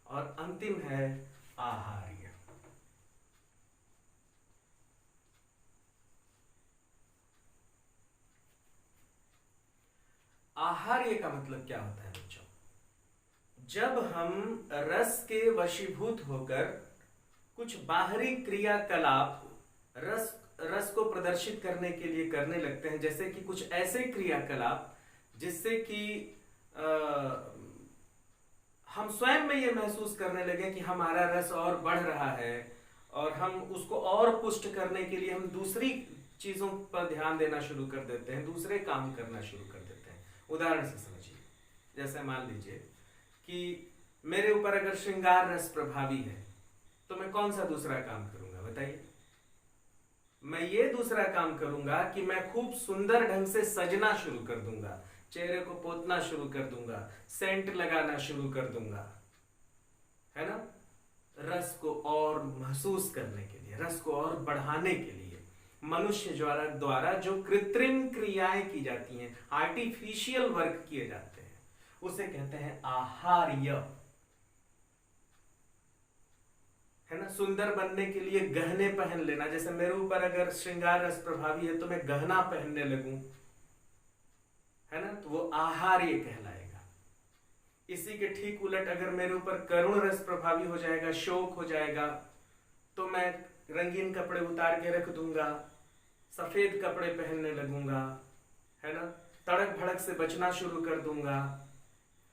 और अंतिम है आहार्य। आहार्य का मतलब क्या होता है बच्चों? जब हम रस के वशीभूत होकर कुछ बाहरी क्रियाकलाप रस रस को प्रदर्शित करने के लिए करने लगते हैं, जैसे कि कुछ ऐसे क्रियाकलाप जिससे कि हम स्वयं में ये महसूस करने लगे कि हमारा रस और बढ़ रहा है, और हम उसको और पुष्ट करने के लिए हम दूसरी चीजों पर ध्यान देना शुरू कर देते हैं, दूसरे काम करना शुरू कर देते हैं। उदाहरण से समझिए, जैसे मान लीजिए कि मेरे ऊपर अगर श्रृंगार रस प्रभावी है तो मैं कौन सा दूसरा काम करूंगा बताइए? मैं ये दूसरा काम करूंगा कि मैं खूब सुंदर ढंग से सजना शुरू कर दूंगा, चेहरे को पोतना शुरू कर दूंगा, सेंट लगाना शुरू कर दूंगा, है ना? रस को और महसूस करने के लिए, रस को और बढ़ाने के लिए मनुष्य द्वारा जो कृत्रिम क्रियाएं की जाती हैं, आर्टिफिशियल वर्क किए जाते हैं, उसे कहते हैं आहार्य, है ना? सुंदर बनने के लिए गहने पहन लेना, जैसे मेरे ऊपर अगर श्रृंगार रस प्रभावी है तो मैं गहना पहनने लगूं, है ना? तो वो आहार्य कहलाएगा। इसी के ठीक उलट अगर मेरे ऊपर करुण रस प्रभावी हो जाएगा, शोक हो जाएगा, तो मैं रंगीन कपड़े उतार के रख दूंगा, सफेद कपड़े पहनने लगूंगा, है ना? तड़क भड़क से बचना शुरू कर दूंगा।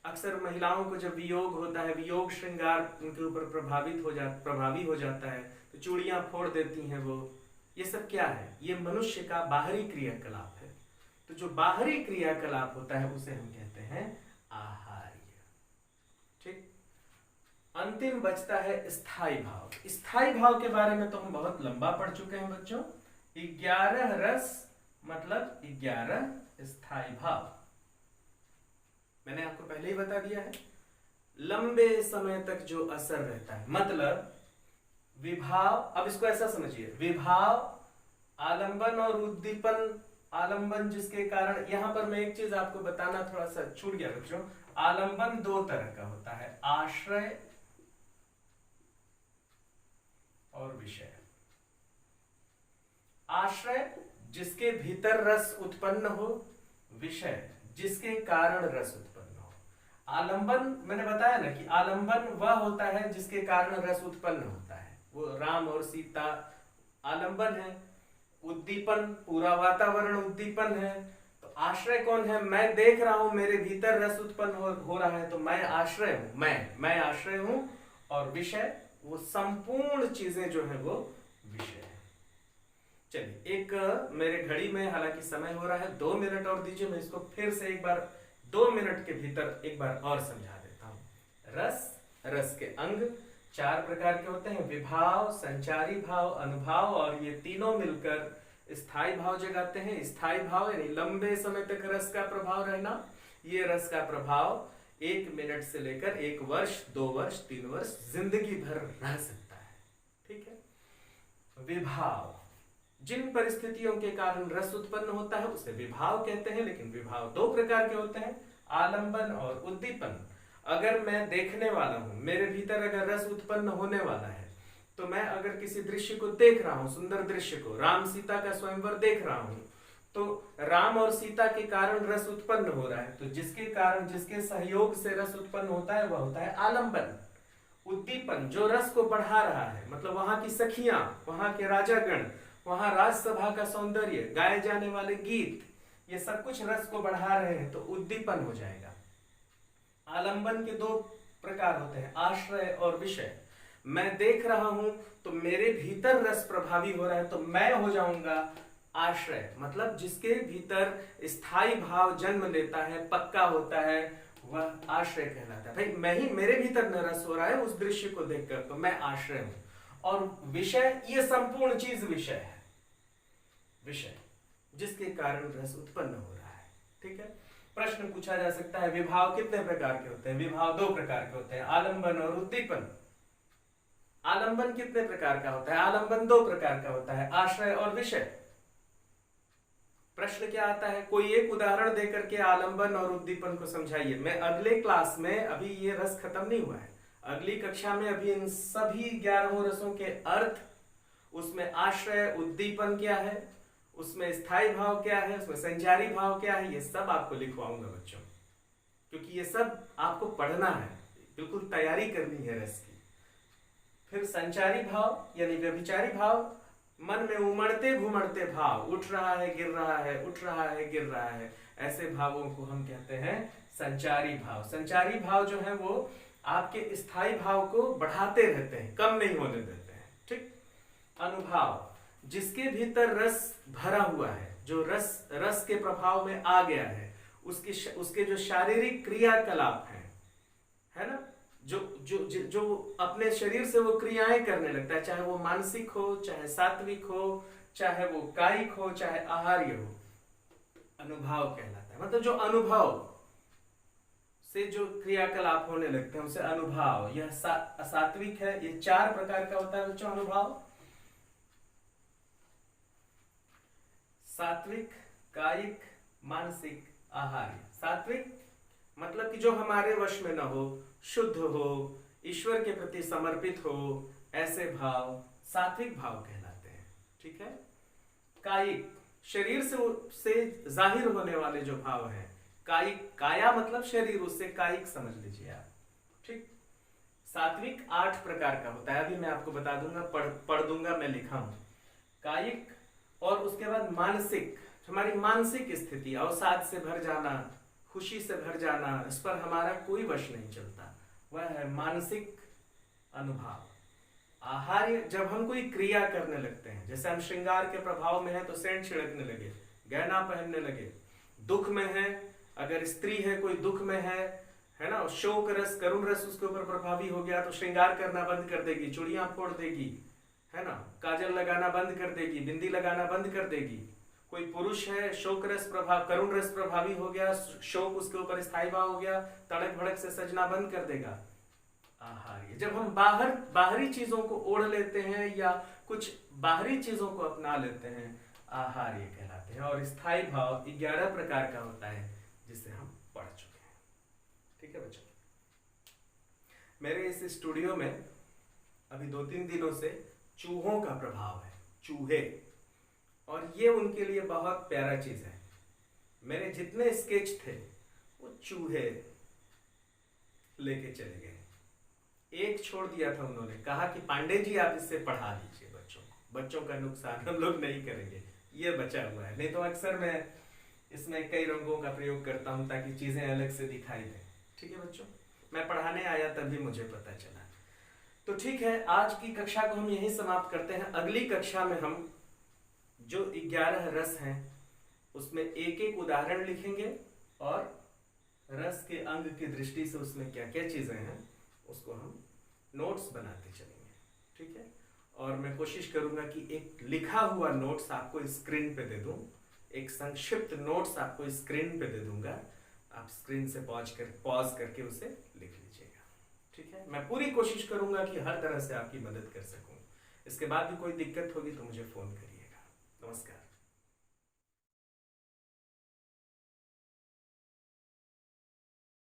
अक्सर महिलाओं को जब वियोग होता है, वियोग श्रृंगार उनके ऊपर प्रभावी हो जाता है, तो चूड़ियां फोड़ देती हैं वो। ये सब क्या है? ये मनुष्य का बाहरी क्रियाकलाप है। तो जो बाहरी क्रियाकलाप होता है उसे हम कहते हैं आहार्य। ठीक। अंतिम बचता है स्थायी भाव। स्थायी भाव के बारे में तो हम बहुत लंबा पढ़ चुके हैं बच्चों। 11 रस मतलब 11 स्थायी भाव, मैंने आपको पहले ही बता दिया है। लंबे समय तक जो असर रहता है, मतलब विभाव, अब इसको ऐसा समझिए, विभाव, आलंबन और उद्दीपन। आलंबन जिसके कारण, यहां पर मैं एक चीज आपको बताना थोड़ा सा छूट गया बच्चों, आलंबन 2 तरह का होता है, आश्रय और विषय। आश्रय जिसके भीतर रस उत्पन्न हो, विषय जिसके कारण रस उत्पन्न हो। आलंबन मैंने बताया ना कि आलंबन वह होता है जिसके कारण रस उत्पन्न होता है, वो राम और सीता आलंबन है। उद्दीपन पूरा वातावरण उद्दीपन है। तो आश्रय कौन है? मैं देख रहा हूं मेरे भीतर रस उत्पन्न हो रहा है, तो मैं आश्रय हूं, मैं आश्रय हूं। और विषय, वो संपूर्ण चीजें जो है वो विषय है। चलिए, एक मेरे घड़ी में हालांकि समय हो रहा है, 2 मिनट और दीजिए, मैं इसको फिर से एक बार 2 मिनट के भीतर एक बार और समझा देता हूं। रस के अंग 4 प्रकार के होते हैं, विभाव, संचारी भाव, अनुभाव, और ये तीनों मिलकर स्थायी भाव जगाते हैं। स्थायी भाव यानी लंबे समय तक रस का प्रभाव रहना। ये रस का प्रभाव 1 मिनट से लेकर 1 वर्ष, 2 वर्ष, 3 वर्ष, जिंदगी भर रह सकता है। ठीक है। विभाव, जिन परिस्थितियों के कारण रस उत्पन्न होता है उसे विभाव कहते हैं। लेकिन विभाव 2 प्रकार के होते हैं, आलंबन और उद्दीपन। अगर मैं देखने वाला हूं, मेरे भीतर अगर रस उत्पन्न होने वाला है, तो मैं अगर किसी दृश्य को देख रहा हूं, सुंदर दृश्य को, राम सीता का स्वयंवर देख रहा हूं, तो राम और सीता के कारण रस उत्पन्न हो रहा है, तो जिसके कारण, जिसके सहयोग से रस उत्पन्न होता है वह होता है आलंबन। उद्दीपन जो रस को बढ़ा रहा है, मतलब वहां की सखियां, वहां के राजागण, वहां राजसभा का सौंदर्य, गाए जाने वाले गीत, ये सब कुछ रस को बढ़ा रहे हैं, तो उद्दीपन हो जाएगा। आलंबन के 2 प्रकार होते हैं, आश्रय और विषय। मैं देख रहा हूं तो मेरे भीतर रस प्रभावी हो रहा है, तो मैं हो जाऊंगा आश्रय, मतलब जिसके भीतर स्थायी भाव जन्म लेता है, पक्का होता है, वह आश्रय कहलाता है। भाई मैं ही, मेरे भीतर न रस हो रहा है उस दृश्य को देखकर, तो मैं आश्रय हूं। और विषय, ये संपूर्ण चीज विषय है, विषय जिसके कारण रस उत्पन्न हो रहा है। ठीक है। प्रश्न पूछा जा सकता है, विभाव कितने प्रकार के होते हैं? विभाव 2 प्रकार के होते हैं, आलंबन और उद्दीपन। आलंबन कितने प्रकार का होता है? आलंबन 2 प्रकार का होता है, आश्रय और विषय। प्रश्न क्या आता है? कोई एक उदाहरण देकर के आलंबन और उद्दीपन को समझाइए। मैं अगले क्लास में, अभी ये रस खत्म नहीं हुआ है, अगली कक्षा में अभी इन सभी 11 रसों के अर्थ, उसमें आश्रय, उद्दीपन क्या है, उसमें स्थायी भाव क्या है, उसमें संचारी भाव क्या है, ये सब आपको लिखवाऊंगा बच्चों, क्योंकि ये सब आपको पढ़ना है, बिल्कुल तैयारी करनी है रस की। फिर संचारी भाव यानी व्यभिचारी भाव, मन में उमड़ते घुमड़ते भाव, उठ रहा है गिर रहा है, उठ रहा है गिर रहा है, ऐसे भावों को हम कहते हैं संचारी भाव। संचारी भाव जो है वो आपके स्थायी भाव को बढ़ाते रहते हैं, कम नहीं होने देते हैं। ठीक। अनुभाव, जिसके भीतर रस भरा हुआ है, जो रस के प्रभाव में आ गया है, उसके जो शारीरिक क्रियाकलाप हैं, है ना, जो अपने शरीर से वो क्रियाएं करने लगता है, चाहे वो मानसिक हो, चाहे सात्विक हो, चाहे वो कायिक हो, चाहे आहार्य हो, अनुभाव कहलाता है। मतलब जो अनुभव से जो क्रियाकलाप होने लगते हैं उसे अनुभाव। यह सात्विक है। ये 4 प्रकार का होता है बच्चों अनुभाव: सात्विक, कायिक, मानसिक, आहार्य। सात्विक मतलब कि जो हमारे वश में न हो, शुद्ध हो, ईश्वर के प्रति समर्पित हो, ऐसे भाव सात्विक भाव कहलाते हैं। ठीक है। कायिक, शरीर से जाहिर होने वाले जो भाव हैं, कायिक, काया मतलब शरीर, उससे कायिक समझ लीजिए आप। ठीक। सात्विक 8 प्रकार का होता है, अभी मैं आपको बता दूंगा, पढ़ दूंगा, मैं लिखा हूं। कायिक, और उसके बाद मानसिक, हमारी मानसिक स्थिति, अवसाद से भर जाना, खुशी से भर जाना, इस पर हमारा कोई वश नहीं चलता, वह है मानसिक अनुभाव। आहार्य, जब हम कोई क्रिया करने लगते हैं, जैसे हम श्रृंगार के प्रभाव में है तो सेंट छिड़कने लगे, गहना पहनने लगे, दुख में है, अगर स्त्री है कोई दुख में है ना, शोक रस, करुण रस उसके ऊपर प्रभावी हो गया तो श्रृंगार करना बंद कर देगी, चूड़ियां फोड़ देगी, है ना, काजल लगाना बंद कर देगी, बिंदी लगाना बंद कर देगी। कोई पुरुष है, शोक रस प्रभाव, करुण रस प्रभावी हो गया, शोक उसके ऊपर स्थायी भाव हो गया, तड़क भड़क से सजना बंद कर देगा। आहार्य, जब हम बाहरी चीजों को ओढ़ लेते हैं या कुछ बाहरी चीजों को अपना लेते हैं, आहार्य कहलाते हैं। और स्थायी भाव 11 प्रकार का होता है, जिसे हम पढ़ चुके हैं। ठीक है बच्चों, मेरे इस स्टूडियो में अभी 2-3 दिनों से चूहों का प्रभाव है, चूहे, और ये उनके लिए बहुत प्यारा चीज है। मेरे जितने स्केच थे वो चूहे लेके चले गए। एक छोड़ दिया था, उन्होंने कहा कि पांडे जी आप इससे पढ़ा लीजिए बच्चों को, बच्चों का नुकसान हम लोग नहीं करेंगे, ये बचा हुआ है। नहीं तो अक्सर मैं इसमें कई रंगों का प्रयोग करता हूं ताकि चीजें अलग से दिखाई दें। ठीक है बच्चों, मैं पढ़ाने आया तभी मुझे पता चला। तो ठीक है, आज की कक्षा को हम यहीं समाप्त करते हैं। अगली कक्षा में हम जो 11 रस हैं उसमें एक एक उदाहरण लिखेंगे और रस के अंग की दृष्टि से उसमें क्या क्या चीजें हैं उसको हम नोट्स बनाते चलेंगे। ठीक है, और मैं कोशिश करूंगा कि एक लिखा हुआ नोट्स आपको स्क्रीन पे दे दूं, एक संक्षिप्त नोट्स आपको स्क्रीन पे दे दूंगा, आप स्क्रीन से पॉज करके उसे लिख लीजिएगा। ठीक है, मैं पूरी कोशिश करूंगा कि हर तरह से आपकी मदद कर सकूं। इसके बाद भी कोई दिक्कत होगी तो मुझे फोन करिएगा। नमस्कार।